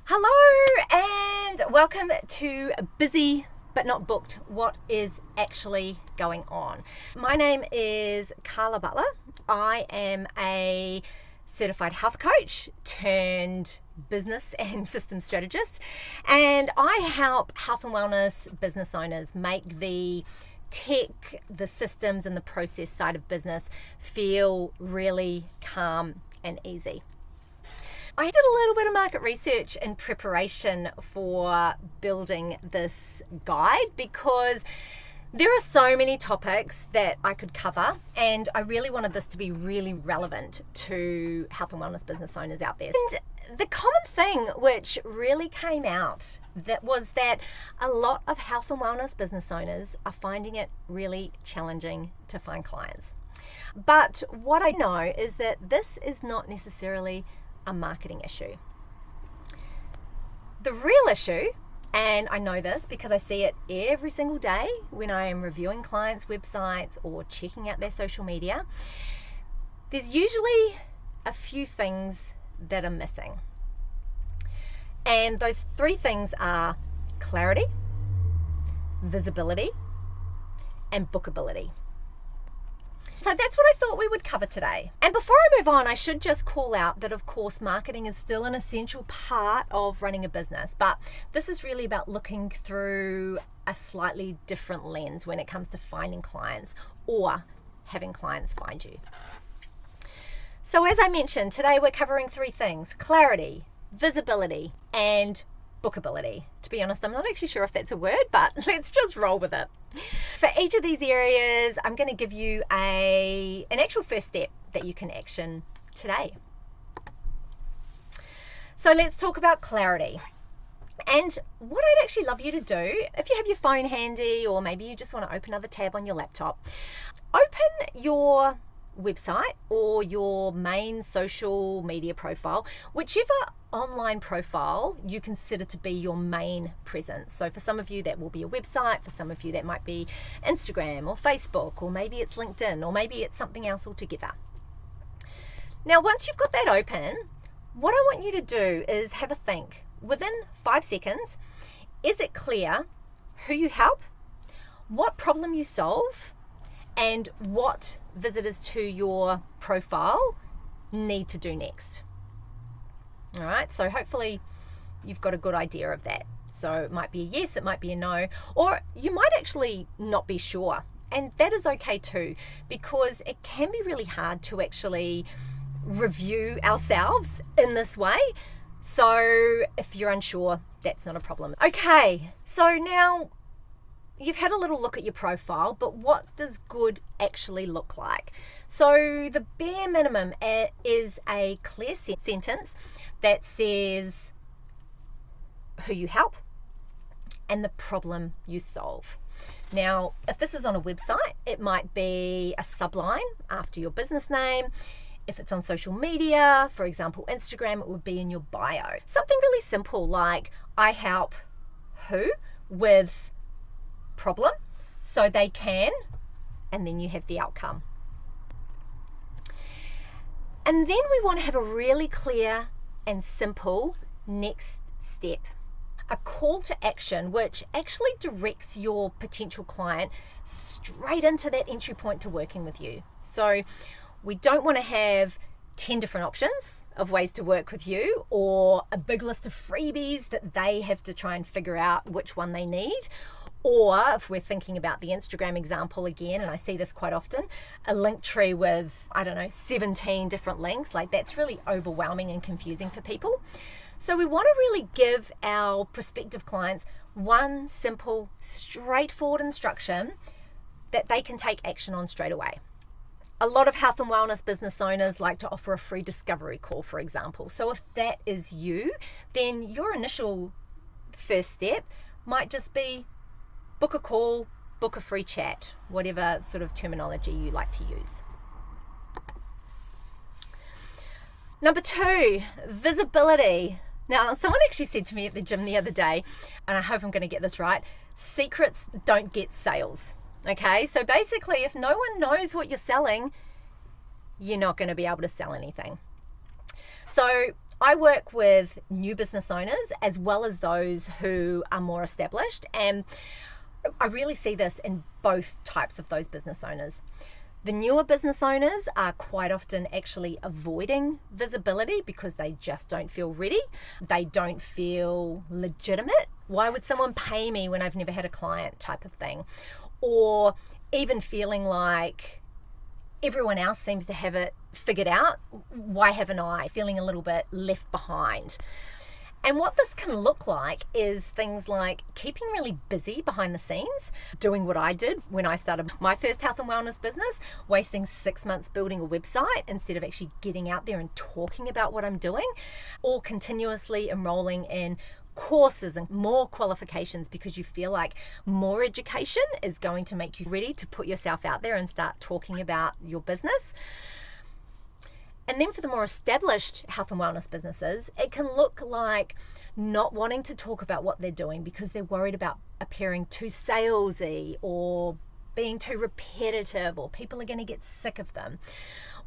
Hello and welcome to Busy but Not Booked. What is actually going on? My name is Carla Butler. I am a certified health coach turned business and systems strategist, and I help health and wellness business owners make the tech, the systems and the process side of business feel really calm and easy. I did a little bit of market research in preparation for building this guide because there are so many topics that I could cover, and I really wanted this to be really relevant to health and wellness business owners out there. And the common thing which really came out was that a lot of health and wellness business owners are finding it really challenging to find clients. But what I know is that this is not necessarily a marketing issue. The real issue, and I know this because I see it every single day when I am reviewing clients' websites or checking out their social media, there's usually a few things that are missing. And those three things are clarity, visibility, and bookability. So that's what I thought we would cover today. And before I move on, I should just call out that, of course, marketing is still an essential part of running a business, but this is really about looking through a slightly different lens when it comes to finding clients or having clients find you. So as I mentioned, today we're covering three things: clarity, visibility, and bookability. To be honest, I'm not actually sure if that's a word, but let's just roll with it. For each of these areas, I'm going to give you an actual first step that you can action today. So let's talk about clarity. And what I'd actually love you to do, if you have your phone handy, or maybe you just want to open another tab on your laptop, open your website or your main social media profile, whichever online profile you consider to be your main presence. So for some of you that will be a website, for some of you that might be Instagram or Facebook, or maybe it's LinkedIn, or maybe it's something else altogether. Now once you've got that open, what I want you to do is have a think. Within 5 seconds, is it clear who you help, what problem you solve, and what visitors to your profile need to do next? All right, so hopefully you've got a good idea of that. So it might be a yes, it might be a no, or you might actually not be sure. And that is okay too, because it can be really hard to actually review ourselves in this way. So if you're unsure, that's not a problem. Okay, so now you've had a little look at your profile, but what does good actually look like? So the bare minimum is a clear sentence that says who you help and the problem you solve. Now, if this is on a website, it might be a subline after your business name. If it's on social media, for example, Instagram, it would be in your bio. Something really simple like, I help who with problem so they can, and then you have the outcome. And then we want to have a really clear and simple next step, a call to action which actually directs your potential client straight into that entry point to working with you. So we don't want to have 10 different options of ways to work with you, or a big list of freebies that they have to try and figure out which one they need. Or if we're thinking about the Instagram example again, and I see this quite often, a link tree with, 17 different links, like that's really overwhelming and confusing for people. So we want to really give our prospective clients one simple, straightforward instruction that they can take action on straight away. A lot of health and wellness business owners like to offer a free discovery call, for example. So if that is you, then your initial first step might just be book a call, book a free chat, whatever sort of terminology you like to use. Number 2, visibility. Now, someone actually said to me at the gym the other day, and I hope I'm going to get this right, secrets don't get sales. Okay, so basically if no one knows what you're selling, you're not going to be able to sell anything. So I work with new business owners as well as those who are more established, and I really see this in both types of those business owners. The newer business owners are quite often actually avoiding visibility because they just don't feel ready. They don't feel legitimate. Why would someone pay me when I've never had a client, type of thing? Or even feeling like everyone else seems to have it figured out. Why haven't I? Feeling a little bit left behind. And what this can look like is things like keeping really busy behind the scenes, doing what I did when I started my first health and wellness business, wasting 6 months building a website instead of actually getting out there and talking about what I'm doing, or continuously enrolling in courses and more qualifications because you feel like more education is going to make you ready to put yourself out there and start talking about your business. And then for the more established health and wellness businesses, it can look like not wanting to talk about what they're doing because they're worried about appearing too salesy or being too repetitive, or people are going to get sick of them.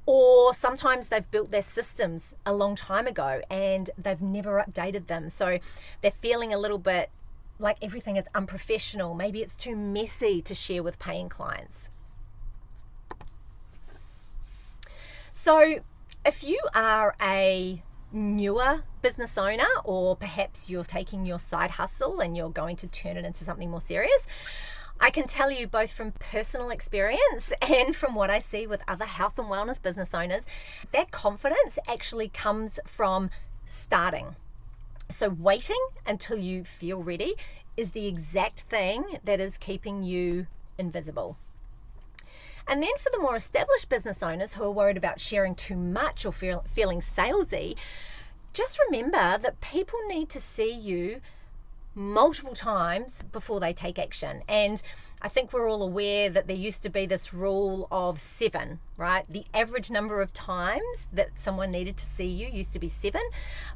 Or sometimes they've built their systems a long time ago and they've never updated them. So they're feeling a little bit like everything is unprofessional. Maybe it's too messy to share with paying clients. So if you are a newer business owner, or perhaps you're taking your side hustle and you're going to turn it into something more serious, I can tell you both from personal experience and from what I see with other health and wellness business owners, that confidence actually comes from starting. So waiting until you feel ready is the exact thing that is keeping you invisible. And then for the more established business owners who are worried about sharing too much or feeling salesy, just remember that people need to see you multiple times before they take action. And I think we're all aware that there used to be this rule of 7, right? The average number of times that someone needed to see you used to be 7.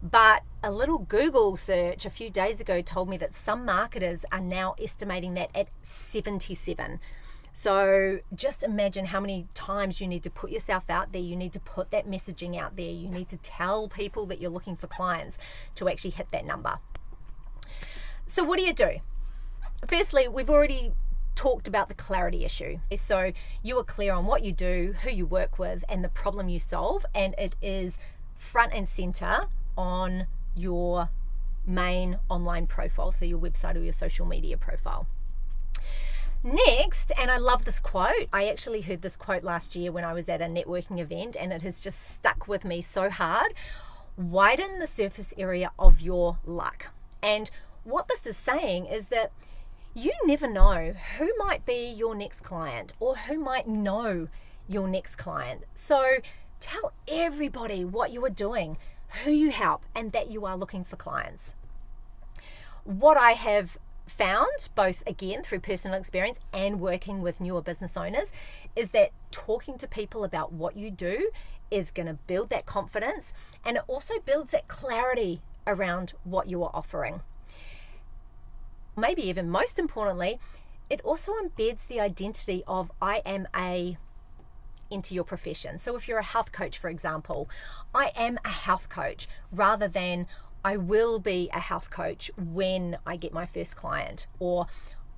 But a little Google search a few days ago told me that some marketers are now estimating that at 77. So just imagine how many times you need to put yourself out there. You need to put that messaging out there. You need to tell people that you're looking for clients to actually hit that number. So what do? Firstly, we've already talked about the clarity issue. So you are clear on what you do, who you work with, and the problem you solve, and it is front and center on your main online profile, so your website or your social media profile. Next, and I love this quote, I actually heard this quote last year when I was at a networking event, and it has just stuck with me so hard. Widen the surface area of your luck. And what this is saying is that you never know who might be your next client or who might know your next client. So tell everybody what you are doing, who you help, and that you are looking for clients. What I have found, both again through personal experience and working with newer business owners, is that talking to people about what you do is going to build that confidence, and it also builds that clarity around what you are offering. Maybe even most importantly, it also embeds the identity of I am a into your profession. So if you're a health coach, for example, I am a health coach, rather than I will be a health coach when I get my first client, or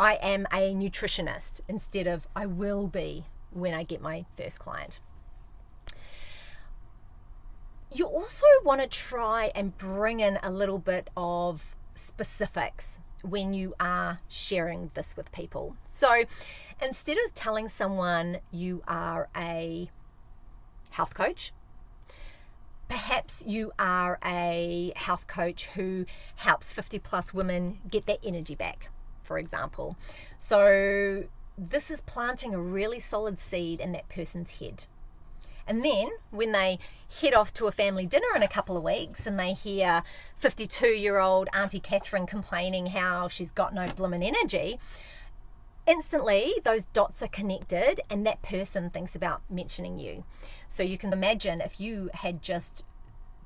I am a nutritionist instead of I will be when I get my first client. You also want to try and bring in a little bit of specifics when you are sharing this with people. So instead of telling someone you are a health coach, perhaps you are a health coach who helps 50 plus women get their energy back, for example. So this is planting a really solid seed in that person's head. And then when they head off to a family dinner in a couple of weeks and they hear 52-year-old Auntie Catherine complaining how she's got no bloomin' energy, instantly those dots are connected and that person thinks about mentioning you. So you can imagine if you had just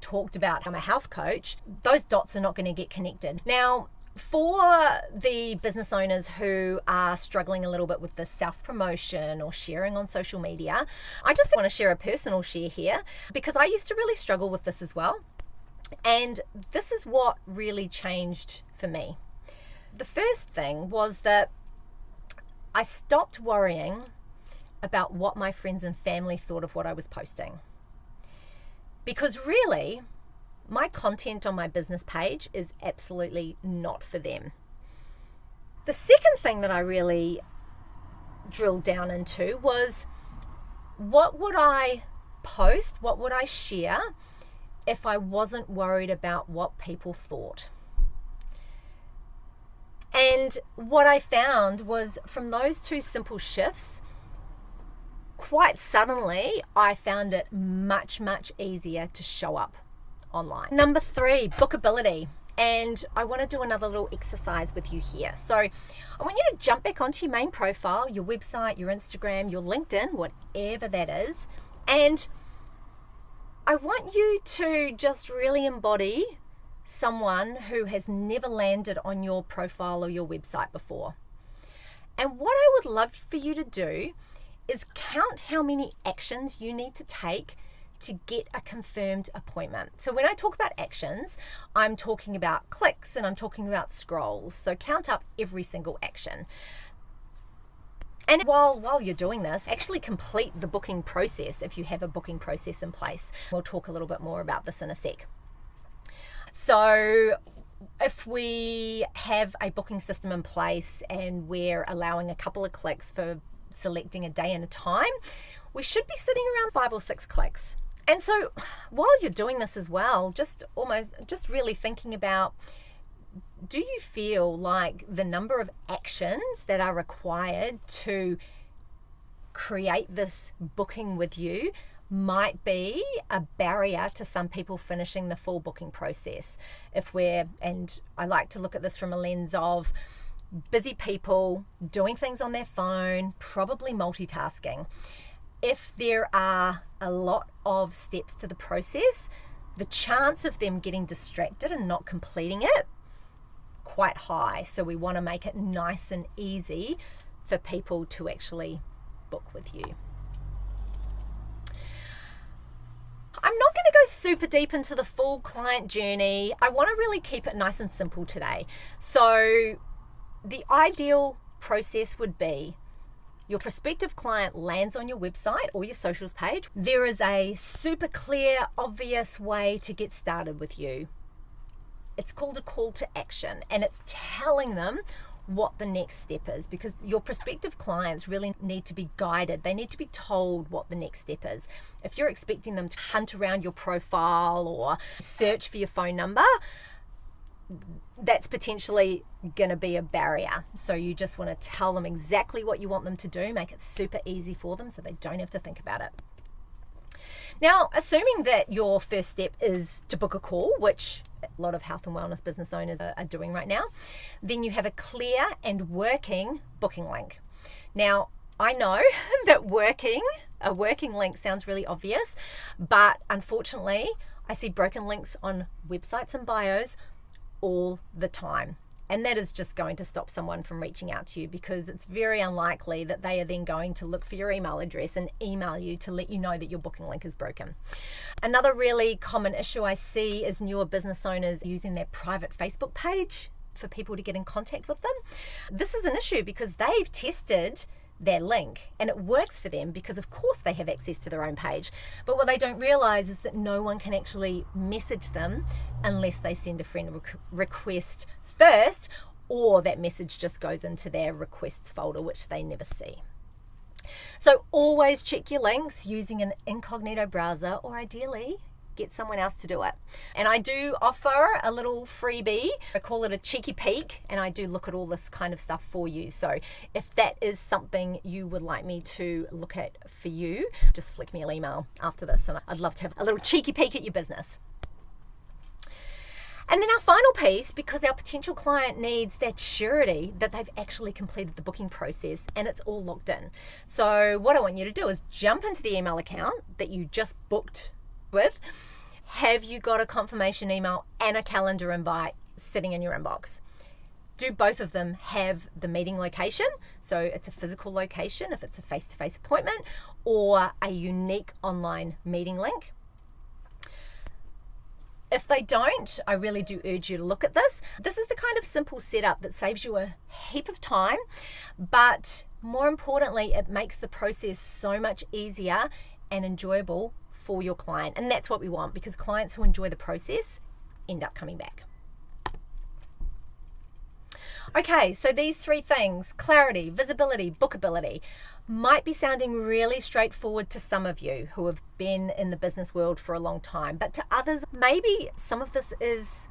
talked about I'm a health coach, those dots are not going to get connected. Now, for the business owners who are struggling a little bit with the self-promotion or sharing on social media, I just want to share a personal share here, because I used to really struggle with this as well. And this is what really changed for me. The first thing was that I stopped worrying about what my friends and family thought of what I was posting. Because really, my content on my business page is absolutely not for them. The second thing that I really drilled down into was, what would I post, what would I share if I wasn't worried about what people thought? And what I found was, from those two simple shifts, quite suddenly I found it much, much easier to show up online. Number 3, bookability. And I want to do another little exercise with you here. So I want you to jump back onto your main profile, your website, your Instagram, your LinkedIn, whatever that is. And I want you to just really embody someone who has never landed on your profile or your website before. And what I would love for you to do is count how many actions you need to take to get a confirmed appointment. So when I talk about actions, I'm talking about clicks and I'm talking about scrolls. So count up every single action. And while you're doing this, actually complete the booking process if you have a booking process in place. We'll talk a little bit more about this in a sec. So if we have a booking system in place and we're allowing a couple of clicks for selecting a day and a time, we should be sitting around 5 or 6 clicks. And so while you're doing this as well, just really thinking about, do you feel like the number of actions that are required to create this booking with you might be a barrier to some people finishing the full booking process? And I like to look at this from a lens of busy people doing things on their phone, probably multitasking. If there are a lot of steps to the process, the chance of them getting distracted and not completing it, quite high. So we want to make it nice and easy for people to actually book with you. I'm not going to go super deep into the full client journey. I want to really keep it nice and simple today. So the ideal process would be, your prospective client lands on your website or your socials page. There is a super clear, obvious way to get started with you. It's called a call to action, and it's telling them what the next step is, because your prospective clients really need to be guided. They need to be told what the next step is. If you're expecting them to hunt around your profile or search for your phone number, that's potentially going to be a barrier. So you just want to tell them exactly what you want them to do, make it super easy for them so they don't have to think about it. Now, assuming that your first step is to book a call, which a lot of health and wellness business owners are doing right now, then you have a clear and working booking link. Now, I know that a working link sounds really obvious, but unfortunately, I see broken links on websites and bios all the time. And that is just going to stop someone from reaching out to you, because it's very unlikely that they are then going to look for your email address and email you to let you know that your booking link is broken. Another really common issue I see is newer business owners using their private Facebook page for people to get in contact with them. This is an issue because they've tested their link and it works for them, because of course they have access to their own page. But what they don't realize is that no one can actually message them unless they send a friend request first, or that message just goes into their requests folder, which they never see. So always check your links using an incognito browser, or ideally get someone else to do it. And I do offer a little freebie. I call it a cheeky peek, and I do look at all this kind of stuff for you. So if that is something you would like me to look at for you, just flick me an email after this, and I'd love to have a little cheeky peek at your business. And then our final piece, because our potential client needs that surety that they've actually completed the booking process and it's all locked in. So what I want you to do is jump into the email account that you just booked with. Have you got a confirmation email and a calendar invite sitting in your inbox? Do both of them have the meeting location? So it's a physical location if it's a face-to-face appointment, or a unique online meeting link. If they don't, I really do urge you to look at this. This is the kind of simple setup that saves you a heap of time, but more importantly, it makes the process so much easier and enjoyable for your client. And that's what we want, because clients who enjoy the process end up coming back. Okay, so these 3 things, clarity, visibility, bookability, might be sounding really straightforward to some of you who have been in the business world for a long time, but to others, maybe some of this is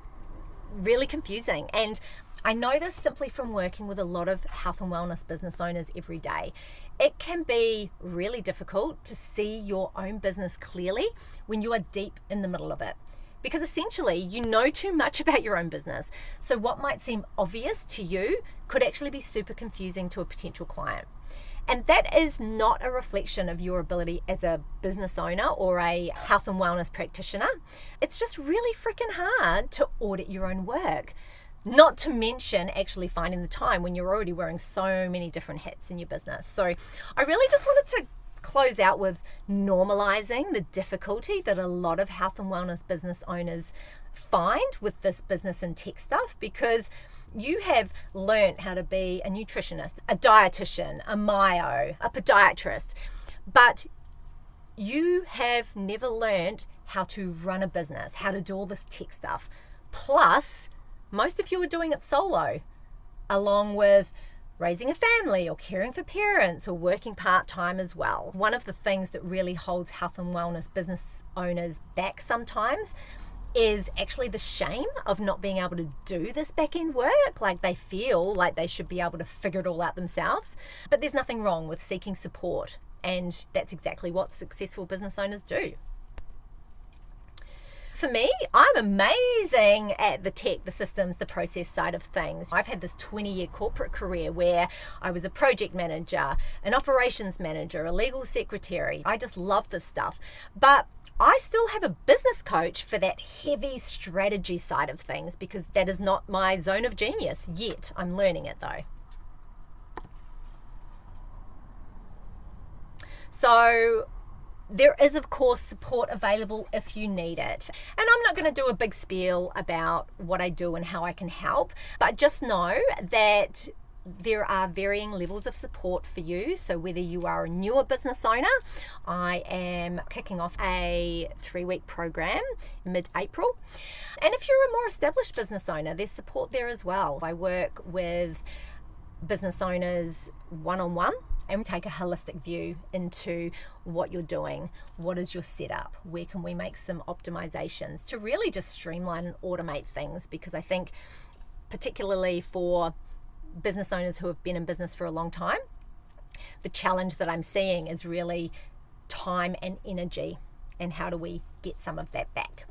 really confusing. And I know this simply from working with a lot of health and wellness business owners every day. It can be really difficult to see your own business clearly when you are deep in the middle of it, because essentially you know too much about your own business. So what might seem obvious to you could actually be super confusing to a potential client. And that is not a reflection of your ability as a business owner or a health and wellness practitioner. It's just really freaking hard to audit your own work. Not to mention actually finding the time when you're already wearing so many different hats in your business. So I really just wanted to close out with normalizing the difficulty that a lot of health and wellness business owners find with this business and tech stuff, because you have learned how to be a nutritionist, a dietitian, a myo, a podiatrist, but you have never learned how to run a business, how to do all this tech stuff. Plus, most of you are doing it solo, along with raising a family or caring for parents or working part-time as well. One of the things that really holds health and wellness business owners back sometimes is actually the shame of not being able to do this back-end work. Like, they feel like they should be able to figure it all out themselves. But there's nothing wrong with seeking support, and that's exactly what successful business owners do. For me, I'm amazing at the tech, the systems, the process side of things. I've had this 20-year corporate career where I was a project manager, an operations manager, a legal secretary. I just love this stuff. But I still have a business coach for that heavy strategy side of things, because that is not my zone of genius yet. I'm learning it though. So there is, of course, support available if you need it. And I'm not going to do a big spiel about what I do and how I can help, but just know that there are varying levels of support for you. So whether you are a newer business owner, I am kicking off a 3-week program mid-April. And if you're a more established business owner, there's support there as well. I work with business owners one-on-one, and we take a holistic view into what you're doing, what is your setup, where can we make some optimizations to really just streamline and automate things. Because I think particularly for business owners who have been in business for a long time, the challenge that I'm seeing is really time and energy, and how do we get some of that back.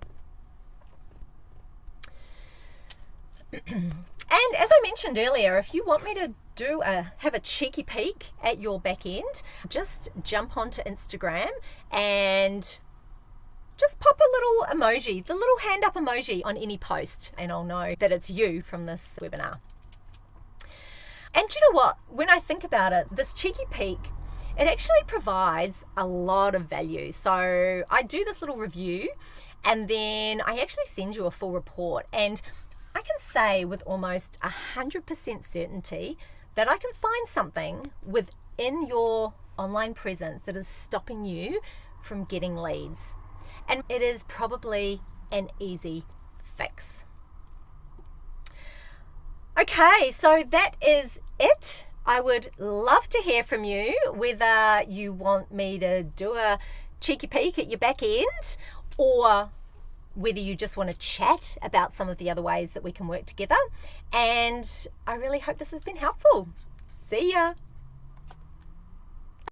And as I mentioned earlier, if you want me to have a cheeky peek at your back end, just jump onto Instagram and just pop a little emoji, the little hand up emoji on any post, and I'll know that it's you from this webinar. And you know what? When I think about it, this cheeky peek, it actually provides a lot of value. So I do this little review, and then I actually send you a full report. And I can say with almost 100% certainty that I can find something within your online presence that is stopping you from getting leads. And it is probably an easy fix. Okay, so that is it. I would love to hear from you, whether you want me to do a cheeky peek at your back end, or whether you just want to chat about some of the other ways that we can work together. And I really hope this has been helpful. See ya.